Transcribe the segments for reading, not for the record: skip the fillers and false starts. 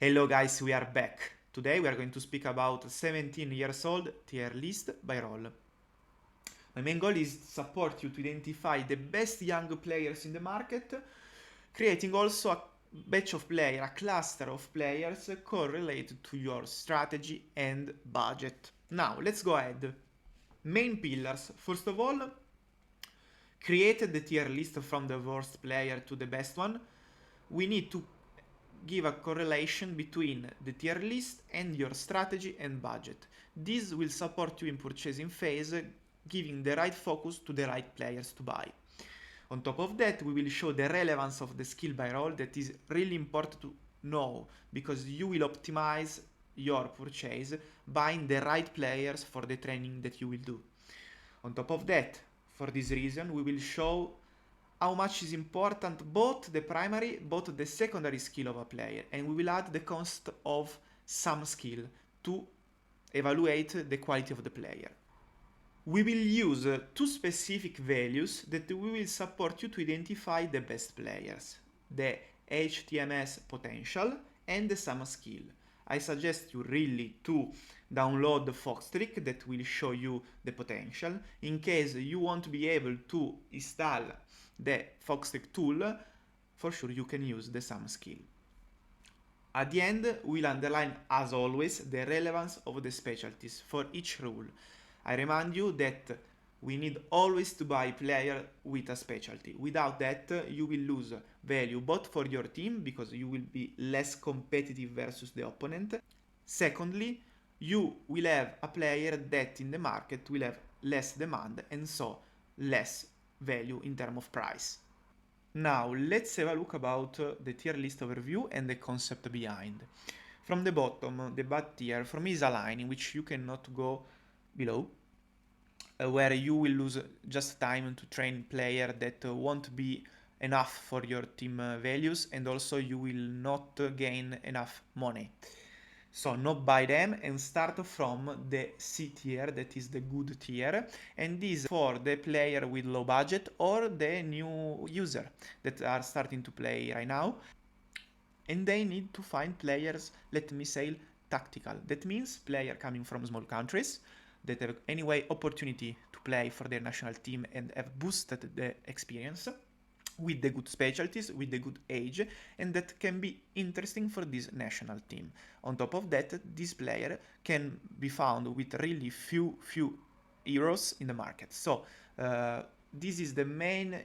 Hello guys, we are back. Today we are going to speak about 17 years old tier list by role. My main goal is to support you to identify the best young players in the market, creating also a batch of players, a cluster of players correlated to your strategy and budget. Now, let's go ahead. Main pillars. First of all, create the tier list from the worst player to the best one. We need to give a correlation between the tier list and your strategy and budget. This will support you in purchasing phase, giving the right focus to the right players to buy. On top of that, we will show the relevance of the skill by role that is really important to know because you will optimize your purchase buying the right players for the training that you will do. On top of that, for this reason, we will show how much is important both the primary, both the secondary skill of a player, and we will add the cost of some skill to evaluate the quality of the player. We will use two specific values that we will support you to identify the best players, the HTMS potential and the sum skill. I suggest you really to download the Hattrick that will show you the potential. In case you want to be able to install the Hattrick tool, for sure you can use the sum skill. At the end, we'll underline, as always, the relevance of the specialties for each rule. I remind you that we need always to buy player with a specialty. Without that, you will lose value both for your team because you will be less competitive versus the opponent. Secondly, you will have a player that in the market will have less demand and so less value in terms of price. Now, let's have a look about the tier list overview and the concept behind. From the bottom, the bad tier for me is a line in which you cannot go below, where you will lose just time to train player that won't be enough for your team values, and also you will not gain enough money. So not buy them and start from the C tier, that is the good tier, and this for the player with low budget or the new user that are starting to play right now. And they need to find players, let me say, tactical. That means player coming from small countries that have anyway opportunity to play for their national team and have boosted the experience with the good specialties, with the good age, and that can be interesting for this national team. On top of that, this player can be found with really few euros in the market. So this is the main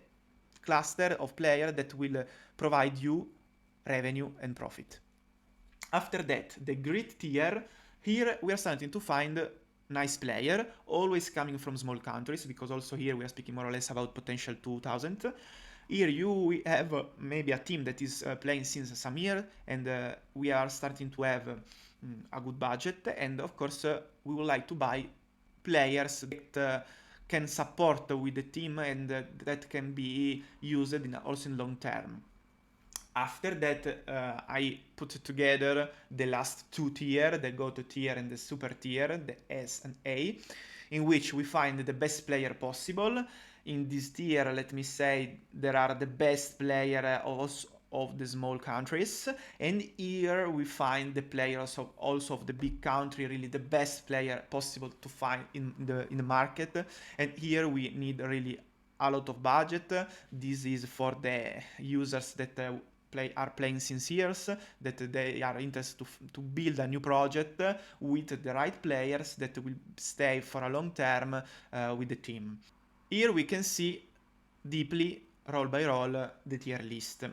cluster of players that will provide you revenue and profit. After that, the grid tier, here we are starting to find nice player, always coming from small countries, because also here we are speaking more or less about potential 2000. Here you have maybe a team that is playing since some year, and we are starting to have a good budget, and of course we would like to buy players that can support with the team and that can be used also in long term. After that, I put together the last two tier, the go-to tier and the super tier, the S and A, in which we find the best player possible. In this tier, let me say, there are the best player of the small countries, and here we find the players also of the big country, really the best player possible to find in the market. And here we need really a lot of budget. This is for the users that are playing since years, that they are interested to build a new project with the right players that will stay for a long term with the team. Here we can see deeply, role by role, the tier list.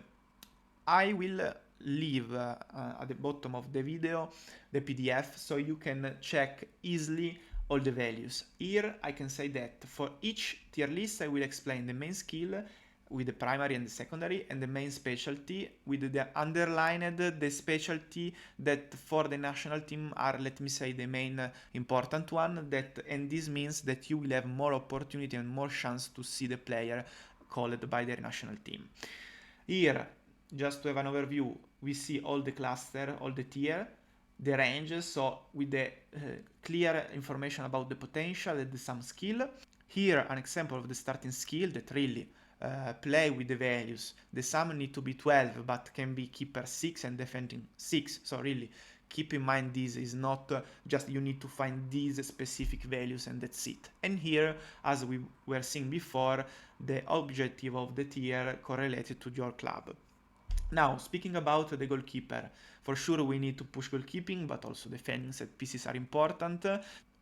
I will leave at the bottom of the video the PDF so you can check easily all the values. Here I can say that for each tier list I will explain the main skill with the primary and the secondary, and the main specialty with the underlined the specialty that for the national team are, let me say, the main important one, and this means that you will have more opportunity and more chance to see the player called by their national team. Here, just to have an overview, we see all the cluster, all the tier, the ranges, so with the clear information about the potential and the sum skill. Here an example of the starting skill that really play with the values. The sum need to be 12, but can be keeper 6 and defending 6. So really, keep in mind this is not just you need to find these specific values and that's it. And here, as we were seeing before, the objective of the tier correlated to your club. Now, speaking about the goalkeeper, for sure we need to push goalkeeping, but also defending set pieces are important.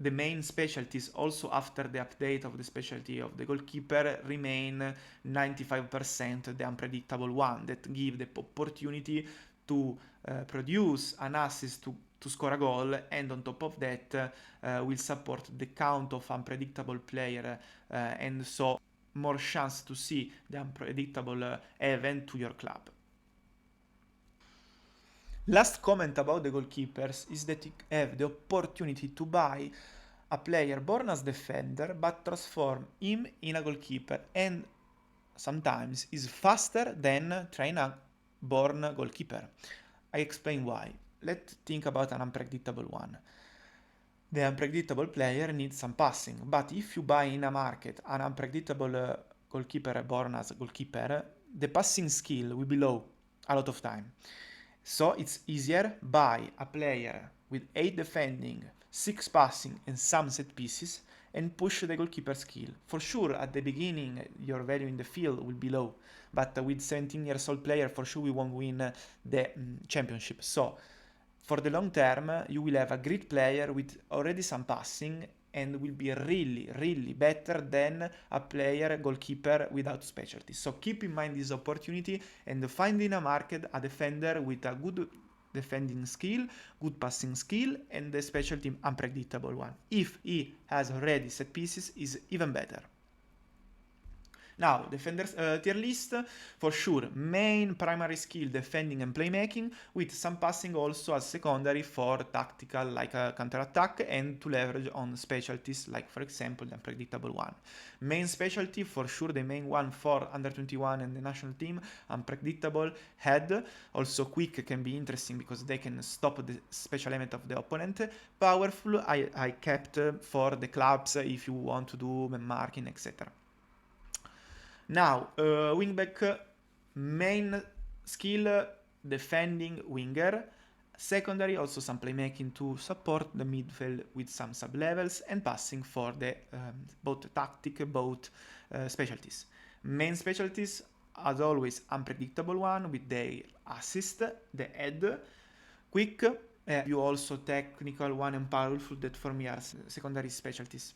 The main specialties also after the update of the specialty of the goalkeeper remain 95% the unpredictable one that give the opportunity to produce an assist to score a goal, and on top of that will support the count of unpredictable player and so more chance to see the unpredictable event to your club. Last comment about the goalkeepers is that you have the opportunity to buy a player born as defender but transform him in a goalkeeper, and sometimes is faster than train a born goalkeeper. I explain why. Let's think about an unpredictable one. The unpredictable player needs some passing, but if you buy in a market an unpredictable goalkeeper born as a goalkeeper, the passing skill will be low a lot of time. So it's easier buy a player with 8 defending, 6 passing and some set pieces and push the goalkeeper skill. For sure at the beginning your value in the field will be low, but with 17 years old player for sure we won't win the championship. So for the long term you will have a great player with already some passing and will be really better than a player goalkeeper without specialty. So keep in mind this opportunity and find in a market a defender with a good defending skill, good passing skill, and the specialty unpredictable one. If he has already set pieces, is even better. Now, defenders tier list, for sure, main primary skill defending and playmaking, with some passing also as secondary for tactical like a counter-attack and to leverage on specialties like for example the unpredictable one. Main specialty, for sure the main one for under 21 and the national team, unpredictable, head, also quick can be interesting because they can stop the special element of the opponent. Powerful, I kept for the clubs if you want to do man marking, etc. Now, wingback, main skill, defending winger. Secondary, also some playmaking to support the midfield with some sub-levels, and passing for the both tactic, both specialties. Main specialties, as always, unpredictable one with the assist, the head, quick, you also technical one and powerful that for me are secondary specialties.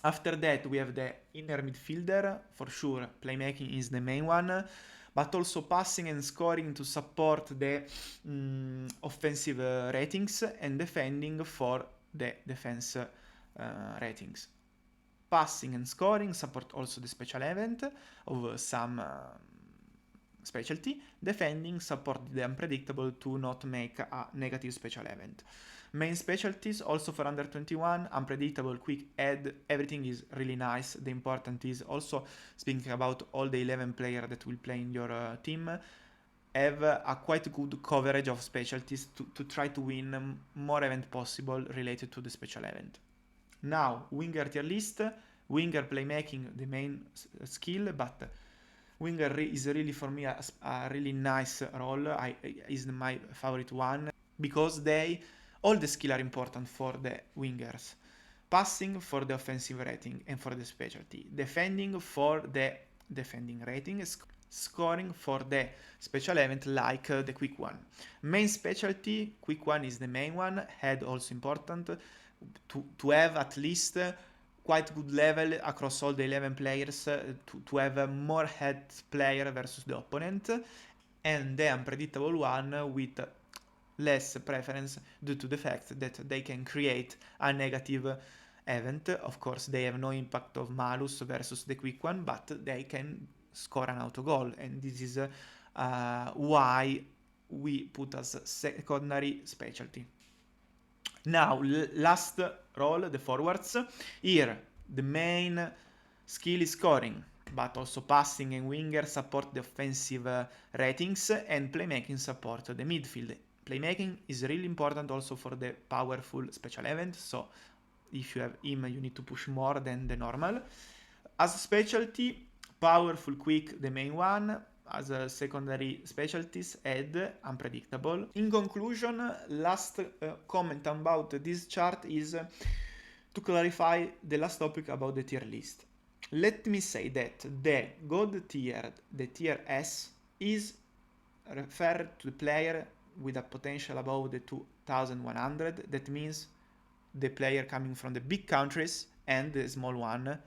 After that, we have the inner midfielder, for sure, playmaking is the main one, but also passing and scoring to support the offensive ratings and defending for the defense ratings. Passing and scoring support also the special event of some specialty. Defending support the unpredictable to not make a negative special event. Main specialties also for under 21, unpredictable, quick, head, everything is really nice. The important is also, speaking about all the 11 players that will play in your team, have a quite good coverage of specialties to try to win more event possible related to the special event. Now, winger tier list, winger playmaking, the main skill, but winger is really for me a really nice role, is my favorite one, because all the skills are important for the wingers. Passing for the offensive rating and for the specialty. Defending for the defending rating. Scoring for the special event like the quick one. Main specialty, quick one is the main one. Head also important. To have at least quite good level across all the 11 players to have a more head player versus the opponent. And the unpredictable one with less preference due to the fact that they can create a negative event. Of course, they have no impact of malus versus the quick one, but they can score an autogol, and this is why we put as secondary specialty. Now, last role, the forwards. Here, the main skill is scoring, but also passing and winger support the offensive ratings, and playmaking support the midfield. Playmaking is really important also for the powerful special event, so if you have him, you need to push more than the normal. As a specialty, Powerful, quick, the main one. As a secondary specialties, add unpredictable. In conclusion, last comment about this chart is to clarify the last topic about the tier list. Let me say that the God tier, the tier S, is referred to the player with a potential above the 2100. That means the player coming from the big countries and the small one.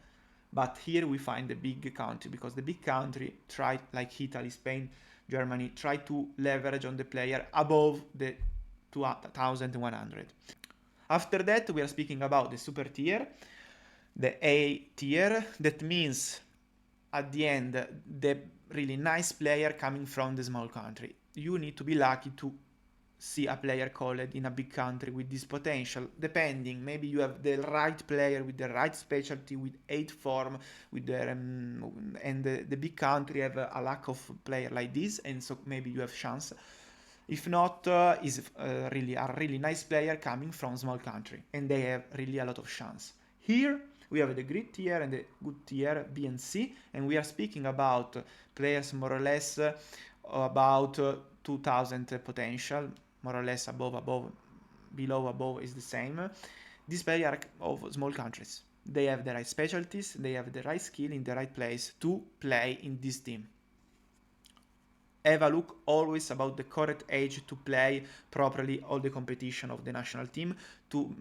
But here we find the big country, because the big country try, like Italy, Spain, Germany, try to leverage on the player above the 2100. After that, we are speaking about the super tier, the A tier. That means at the end, the really nice player coming from the small country. You need to be lucky to see a player called in a big country with this potential, depending, maybe you have the right player with the right specialty, with 8 form, with the and the big country have a lack of player like this, and so maybe you have chance. If not, is really a really nice player coming from small country, and they have really a lot of chance. Here we have the great tier and the good tier, B and C, and we are speaking about players more or less about 2000 potential, more or less above, below, above is the same. These players are of small countries. They have the right specialties, they have the right skill in the right place to play in this team. Have a look always about the correct age to play properly all the competition of the national team, to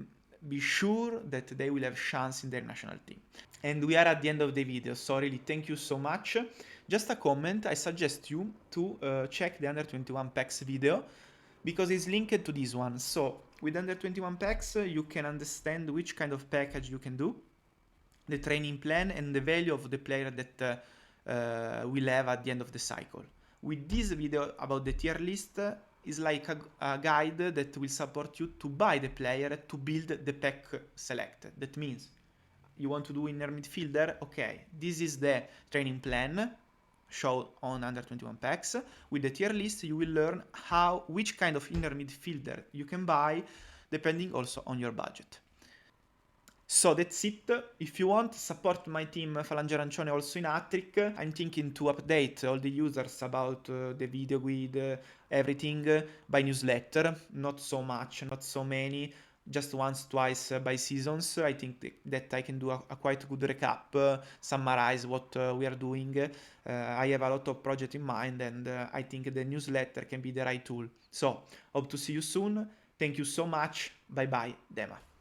be sure that they will have chance in their national team. And we are at the end of the video, so really thank you so much. Just a comment, I suggest you to check the under 21 packs video, because it's linked to this one. So with under 21 packs, you can understand which kind of package you can do, the training plan, and the value of the player that will have at the end of the cycle. With this video about the tier list, is like a guide that will support you to buy the player to build the pack selected. That means you want to do inner midfielder, okay, this is the training plan shown on under 21 packs. With the tier list, you will learn which kind of inner midfielder you can buy, depending also on your budget. So that's it. If you want to support my team Falange Arancione also in Hattrick, I'm thinking to update all the users about the video guide, everything by newsletter. Not so much, not so many, just once, twice by seasons. I think that I can do a quite good recap, summarize what we are doing. I have a lot of projects in mind, and I think the newsletter can be the right tool. So, hope to see you soon. Thank you so much. Bye bye, Dema.